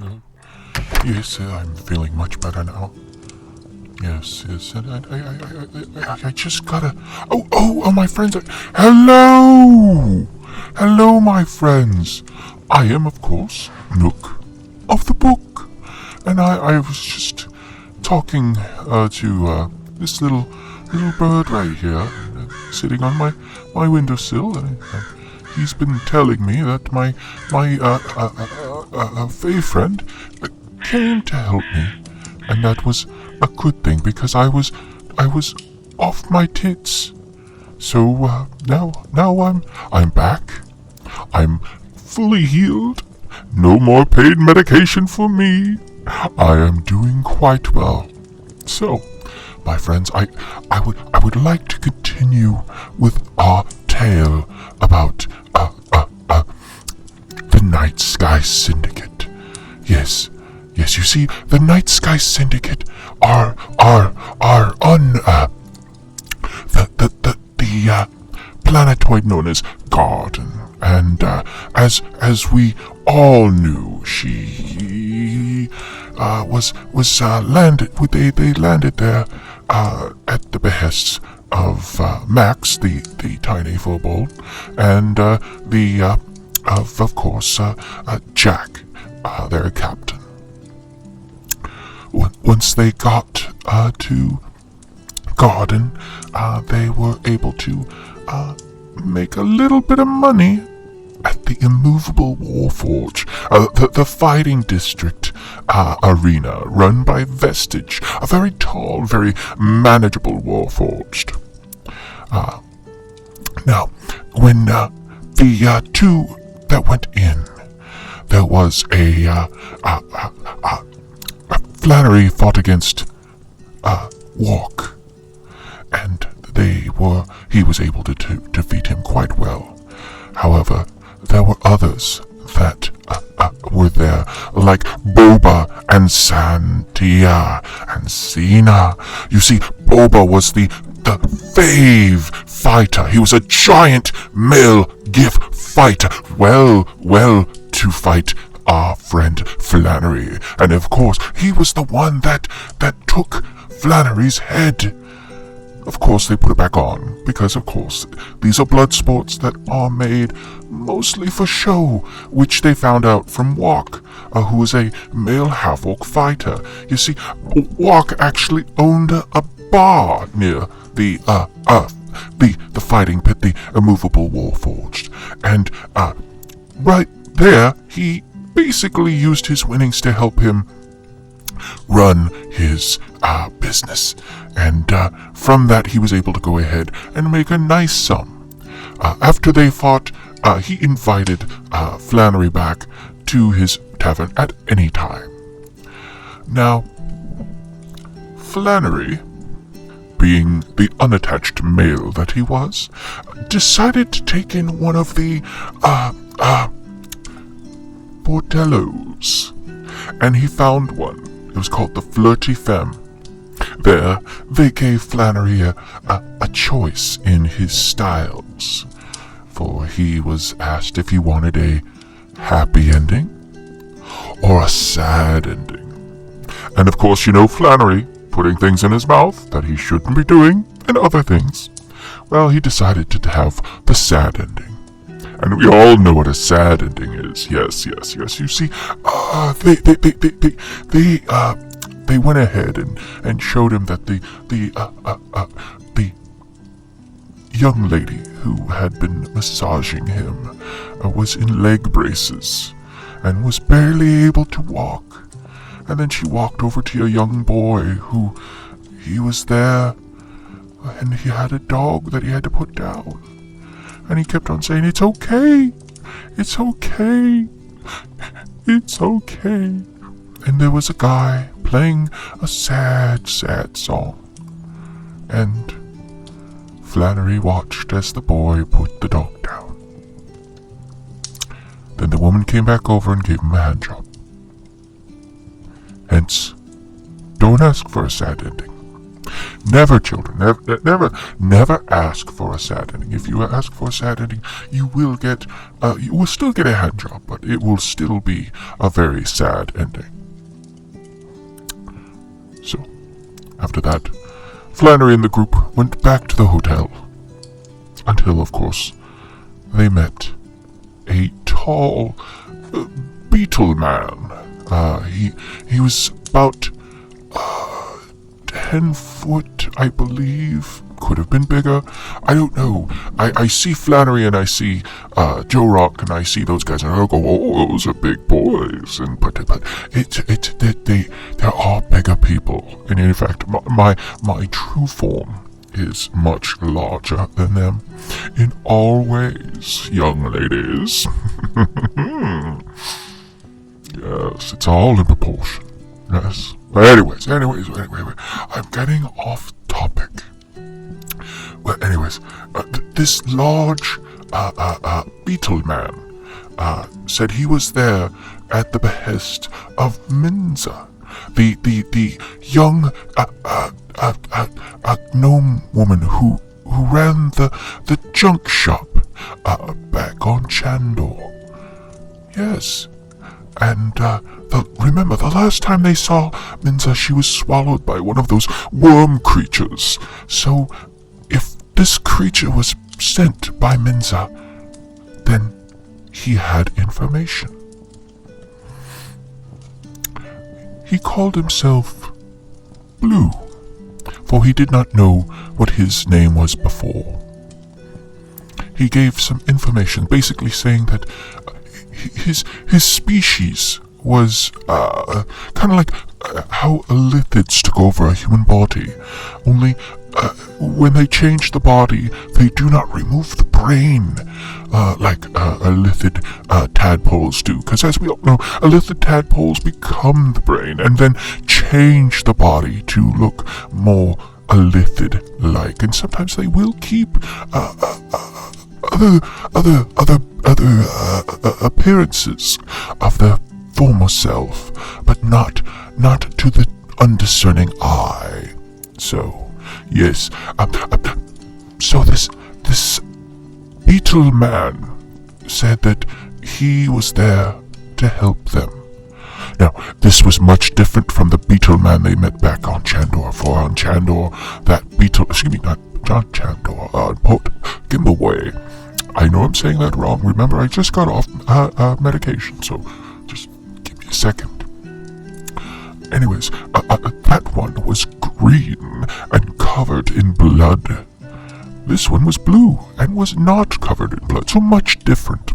Uh, yes, I'm feeling much better now. Yes, and I just gotta. Oh, my friends! Hello, hello, my friends. I am, of course, Nook of the book, and I was just talking to this little bird right here, sitting on my windowsill, and he's been telling me that my Fae friend came to help me, and that was a good thing because I was off my tits. So now I'm back. I'm fully healed. No more pain medication for me. I am doing quite well. So, my friends, I would like to continue with our tale about the Night Sky Syndicate. Yes, you see, the Night Sky Syndicate are on the planetoid known as Garden, and as we all knew, she was landed. They landed there at the behests of Max, the tiny kobold, and of course Jack, their captain. Once they got to Garden, they were able to make a little bit of money at the immovable Warforge, the fighting district arena run by Vestige, a very tall, very manageable Warforged. Now, when the two that went in, there was a Flannery fought against Walk, and he was able to defeat him quite well. However, there were others that were there, like Boba and Santia and Sina. You see, Boba was the Fave fighter. He was a giant male GIF fighter, well to fight our friend Flannery. And of course, he was the one that took Flannery's head. Of course, they put it back on, because of course, these are blood sports that are made mostly for show, which they found out from Walk, who was a male half-orc fighter. You see, Walk actually owned a bar near the fighting pit, the immovable Warforged, and right there, he basically used his winnings to help him run his business, and from that he was able to go ahead and make a nice sum. After they fought, he invited Flannery back to his tavern at any time. Now, Flannery, being the unattached male that he was, decided to take in one of the bordellos, and he found one. It was called the Flirty Femme. There, they gave Flannery a choice in his styles, for he was asked if he wanted a happy ending or a sad ending. And of course, you know Flannery, putting things in his mouth that he shouldn't be doing, and other things. Well, he decided to have the sad ending. And we all know what a sad ending is. Yes. You see, they went ahead and showed him that the young lady who had been massaging him was in leg braces and was barely able to walk. And then she walked over to a young boy who he was there, and he had a dog that he had to put down. And he kept on saying, "It's okay, it's okay, it's okay." And there was a guy playing a sad song. And Flannery watched as the boy put the dog down. Then the woman came back over and gave him a hand job. Hence, don't ask for a sad ending. Never, children. Never ask for a sad ending. If you ask for a sad ending, you will still get a hand job, but it will still be a very sad ending. So, after that, Flannery and the group went back to the hotel. Until, of course, they met a tall beetle man. He was about 10 foot, I believe. Could have been bigger. I don't know. I see Flannery and I see Joe Rock and I see those guys and I go, oh, those are big boys. And but they're all bigger people. And in fact, my true form is much larger than them in all ways, young ladies. Yes, it's all in proportion. Yes. But anyways, I'm getting off topic. Well, anyways, this large beetle man said he was there at the behest of Minza, the young gnome woman who ran the junk shop back on Chandor. Yes. And remember, the last time they saw Minza, she was swallowed by one of those worm creatures. So, if this creature was sent by Minza, then he had information. He called himself Blue, for he did not know what his name was before. He gave some information, basically saying that his species was kind of like how lithids took over a human body. Only when they change the body, they do not remove the brain like lithid tadpoles do. Because as we all know, lithid tadpoles become the brain and then change the body to look more lithid-like. And sometimes they will keep other appearances of their former self, but not to the undiscerning eye. So, yes, so this beetle man said that he was there to help them. Now, this was much different from the beetle man they met back on Chandor, for on Chandor, that beetle, not Chandor, Port Gimbleway. I know I'm saying that wrong. Remember, I just got off medication, so just give me a second. Anyways, that one was green and covered in blood. This one was blue and was not covered in blood, so much different.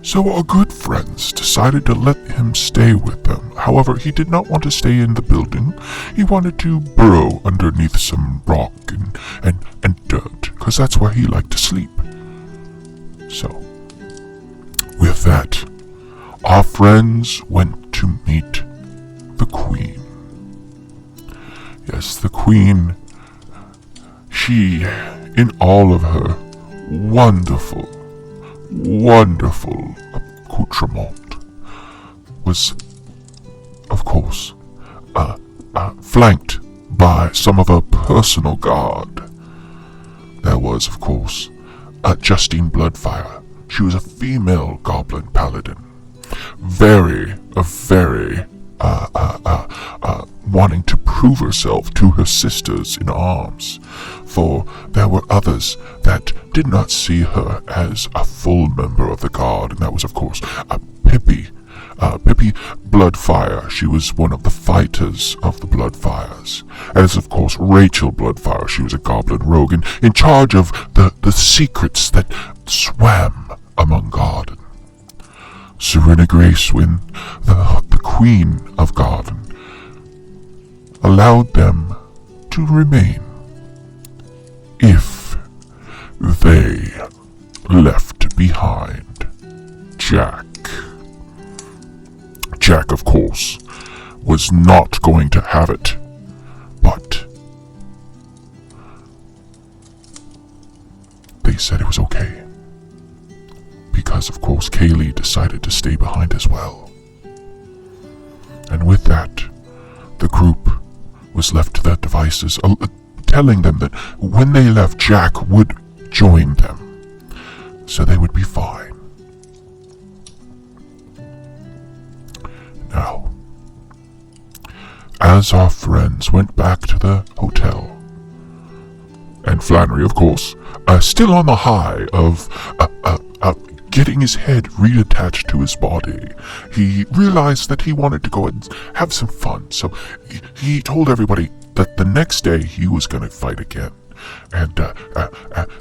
So our good friends decided to let him stay with them. However, he did not want to stay in the building. He wanted to burrow underneath some rock and dirt, because that's where he liked to sleep. So, with that, our friends went to meet the Queen. Yes, the Queen, she, in all of her wonderful accoutrement, was, of course, flanked by some of her personal guard. There was, of course, Justine Bloodfire. She was a female goblin paladin, very wanting to prove herself to her sisters in arms, for there were others that did not see her as a full member of the guard, and that was, of course, Pippi Bloodfire. She was one of the fighters of the Bloodfires. As, of course, Rachel Bloodfire. She was a goblin rogue and in charge of the secrets that swam among Garden. Serena Gracewin, the Queen of Garden, allowed them to remain if they left behind Jack. Jack, of course, was not going to have it, but they said it was okay, because, of course, Kaylee decided to stay behind as well. And with that, the group was left to their devices, telling them that when they left, Jack would join them, so they would be fine. Now, as our friends went back to the hotel, and Flannery, of course, still on the high of getting his head reattached to his body, he realized that he wanted to go and have some fun, so he told everybody that the next day he was going to fight again, and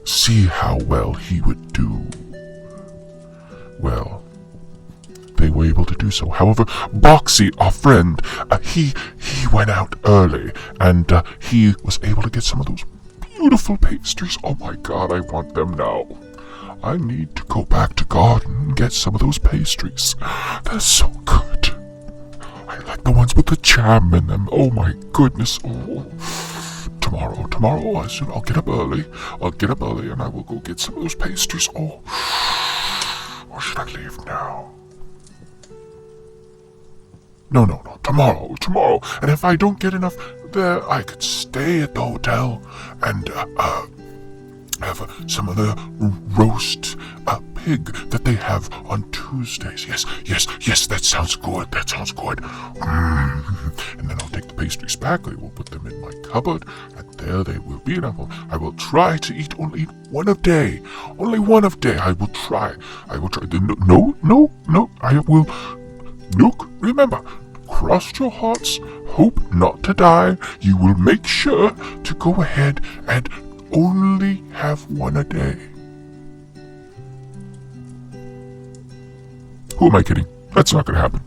see how well he would do. Well, they were able to do so. However, Boxy, our friend, he went out early, and he was able to get some of those beautiful pastries. Oh my God, I want them now. I need to go back to garden and get some of those pastries. They're so good. I like the ones with the jam in them. Oh my goodness. Oh. Tomorrow, I'll get up early. And I will go get some of those pastries. Oh. Or should I leave now? No. Tomorrow. And if I don't get enough there, I could stay at the hotel and have some of the roast pig that they have on Tuesdays. Yes, that sounds good. And then I'll take the pastries back. I will put them in my cupboard, and there they will be. And I will try to eat only one a day. Only one a day. I will try. No. I will. Nook, remember, cross your hearts, hope not to die. You will make sure to go ahead and only have one a day. Who am I kidding? That's not going to happen.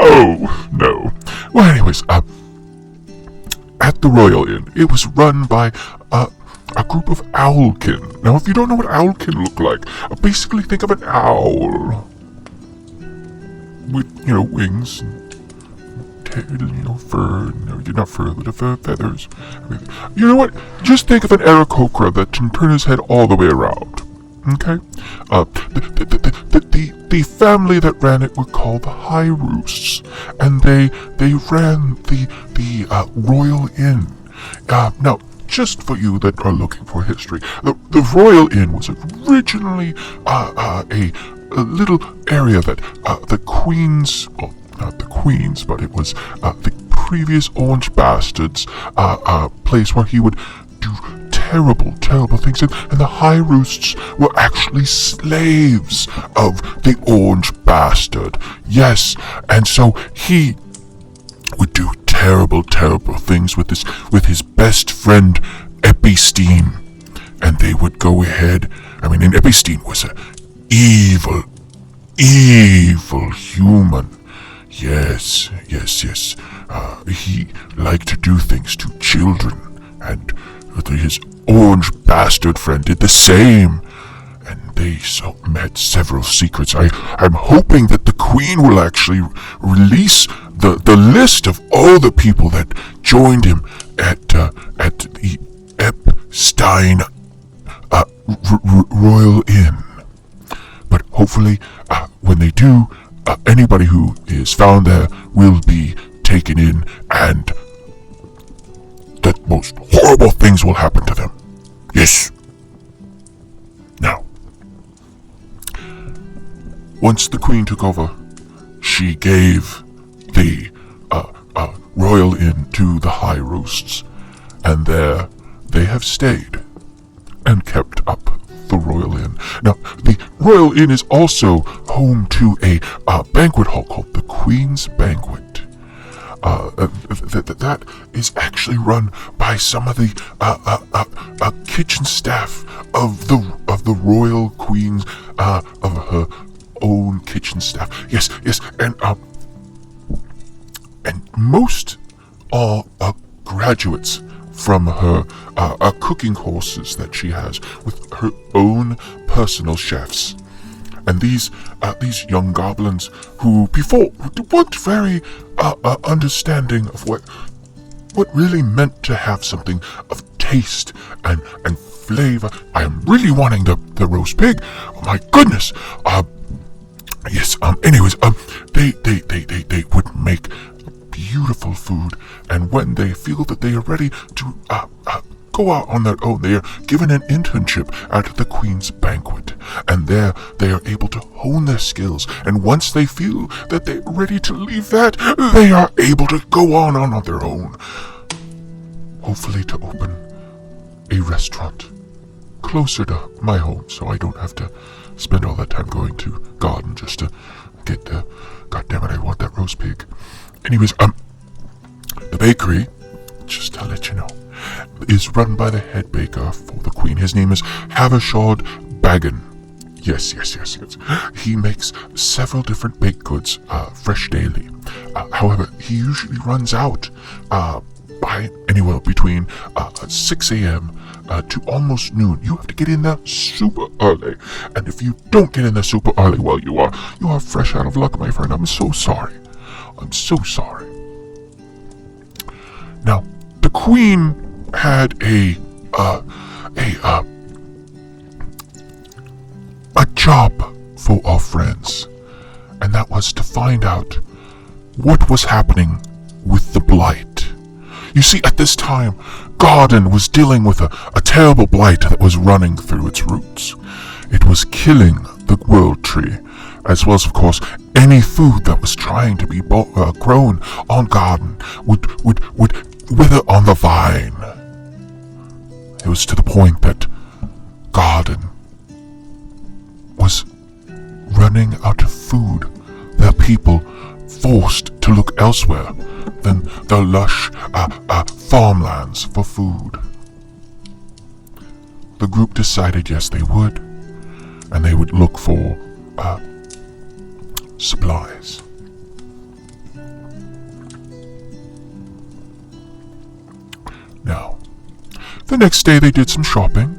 Oh, no. Well, anyways, at the Royal Inn, it was run by a group of owlkin. Now, if you don't know what owlkin look like, basically think of an owl with, wings and tail, fur, not fur, but feathers. You know what? Just think of an Aarakocra that can turn his head all the way around. Okay? The family that ran it were called the High Roosts, and they ran the Royal Inn. Now, just for you that are looking for history, the Royal Inn was originally a little area that the Queen's, well, not the Queen's, but it was the previous Orange Bastard's place where he would do terrible things, and the High Roosts were actually slaves of the Orange Bastard. Yes, and so he would do terrible things with his best friend Epstein, and they would go ahead. And Epstein was a evil human. Yes. He liked to do things to children, and his Orange Bastard friend did the same. And they met several secrets. I'm hoping that the Queen will actually release the list of all the people that joined him at the Epstein Royal Inn. But hopefully, when they do, anybody who is found there will be taken in, and the most horrible things will happen to them. Yes. Now, once the Queen took over, she gave the Royal Inn to the High Roosts, and there they have stayed and kept up the Royal Inn. Now, the Royal Inn is also home to a banquet hall called the Queen's Banquet. That is actually run by some of the kitchen staff of the Royal Queen's of her own kitchen staff. Yes, and most are graduates from her cooking courses that she has with her own personal chefs. And these young goblins who before weren't very understanding of what really meant to have something of taste and flavor. I am really wanting the roast pig. Oh my goodness. Yes. Anyways. They would make beautiful food, and when they feel that they are ready to go out on their own, they are given an internship at the Queen's banquet, and there they are able to hone their skills, and once they feel that they're ready to leave that, they are able to go on their own, hopefully to open a restaurant closer to my home, so I don't have to spend all that time going to garden just to get the... God damn it, I want that roast pig. Anyways, the bakery, just to let you know, is run by the head baker for the Queen. His name is Havishard Baggin. Yes. He makes several different baked goods, fresh daily. However, he usually runs out by anywhere between 6 a.m. To almost noon. You have to get in there super early, and if you don't get in there super early, well, you are fresh out of luck, my friend. I'm so sorry. Now, the Queen had a job for our friends, and that was to find out what was happening with the blight. You see, at this time, Garden was dealing with a terrible blight that was running through its roots. It was killing the world tree, as well as, of course, any food that was trying to be grown on Garden would wither on the vine. It was to the point that Garden was running out of food. Their people forced to look elsewhere than the lush farmlands for food. The group decided yes, they would, and they would look for supplies. Now, the next day they did some shopping.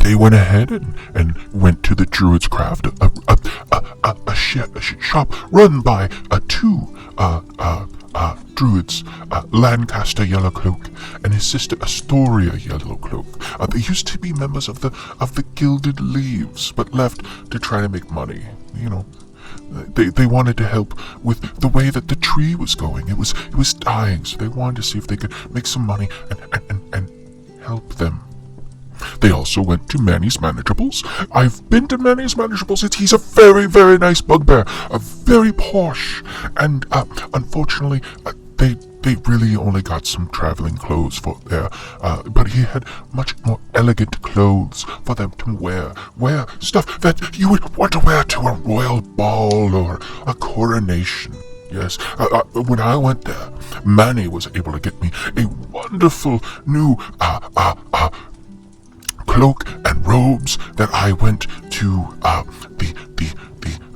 They went ahead and went to the Druid's Craft, a shop run by two Druids, Lancaster Yellowcloak and his sister Astoria Yellowcloak. They used to be members of the Gilded Leaves, but left to try to make money. You know, they wanted to help with the way that the tree was going. It was dying, so they wanted to see if they could make some money and help them. They also went to Manny's Manageables. I've been to Manny's Manageables. He's a very, very nice bugbear, a very posh, and unfortunately, they really only got some traveling clothes for there, but he had much more elegant clothes for them to wear stuff that you would want to wear to a royal ball or a coronation. Yes, when I went there, Manny was able to get me a wonderful new cloak and robes that I went to the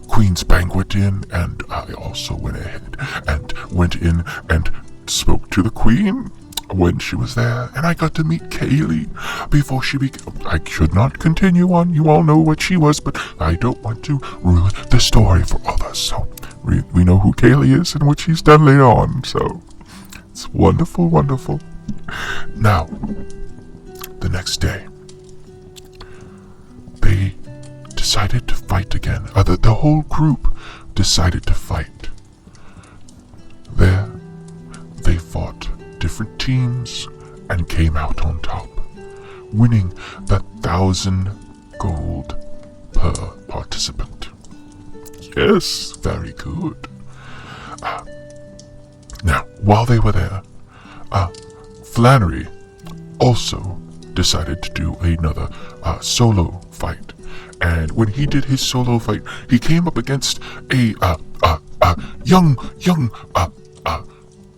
Queen's banquet in, and I also went ahead and went in and spoke to the Queen when she was there, and I got to meet Kaylee before she became... I should not continue on, you all know what she was, but I don't want to ruin the story for others, so we know who Kaylee is and what she's done later on, so it's wonderful. Now, the next day, they decided to fight again. The whole group decided to fight. There, they fought different teams and came out on top, winning the 1,000 gold per participant. Yes, very good. Now, while they were there, Flannery also decided to do another solo fight. And when he did his solo fight, he came up against a young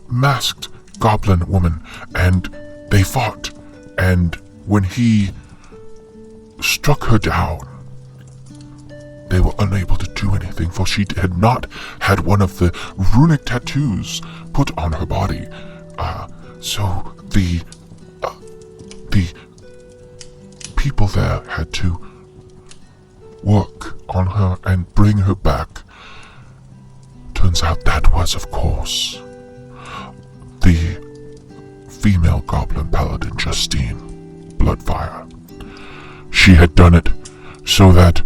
masked goblin woman, and they fought. And when he struck her down, they were unable to do anything, for she had not had one of the runic tattoos put on her body. So the people there had to work on her and bring her back. Turns out that was, of course, the female goblin paladin Justine Bloodfire. She had done it so that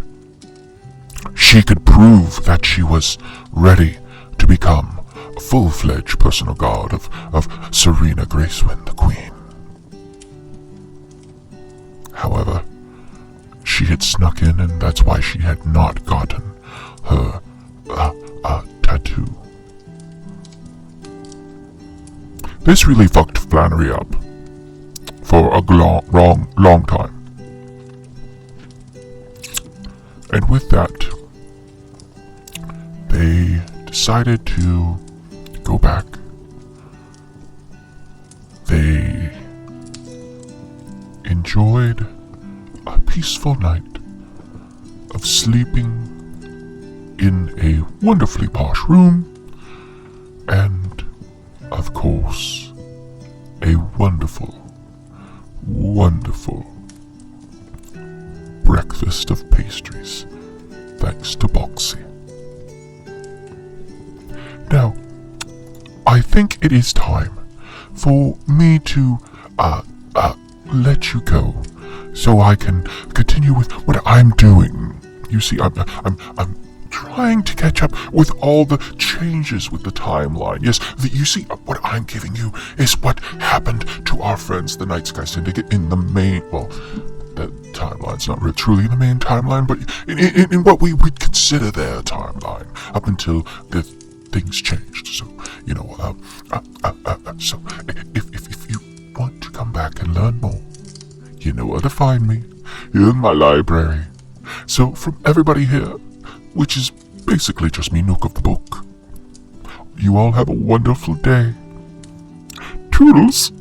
she she could prove that she was ready to become a full-fledged personal guard of Serena Gracewind, the Queen. However, she had snuck in, and that's why she had not gotten her tattoo. This really fucked Flannery up for a long time. And with that, they decided to go back. They enjoyed a peaceful night of sleeping in a wonderfully posh room, and, of course, a wonderful breakfast of pastries, thanks to Boxy. Now, I think it is time for me to let you go, so I can continue with what I'm doing. You see, I'm trying to catch up with all the changes with the timeline. Yes, you see, what I'm giving you is what happened to our friends, the Night Sky Syndicate, in the main, well, the timeline's not really truly in the main timeline, but in what we would consider their timeline, up until the things changed. So, you know, so if you want to come back and learn more, you know where to find me, here in my library. So, from everybody here, which is basically just me, Nook of the Book, you all have a wonderful day. Toodles!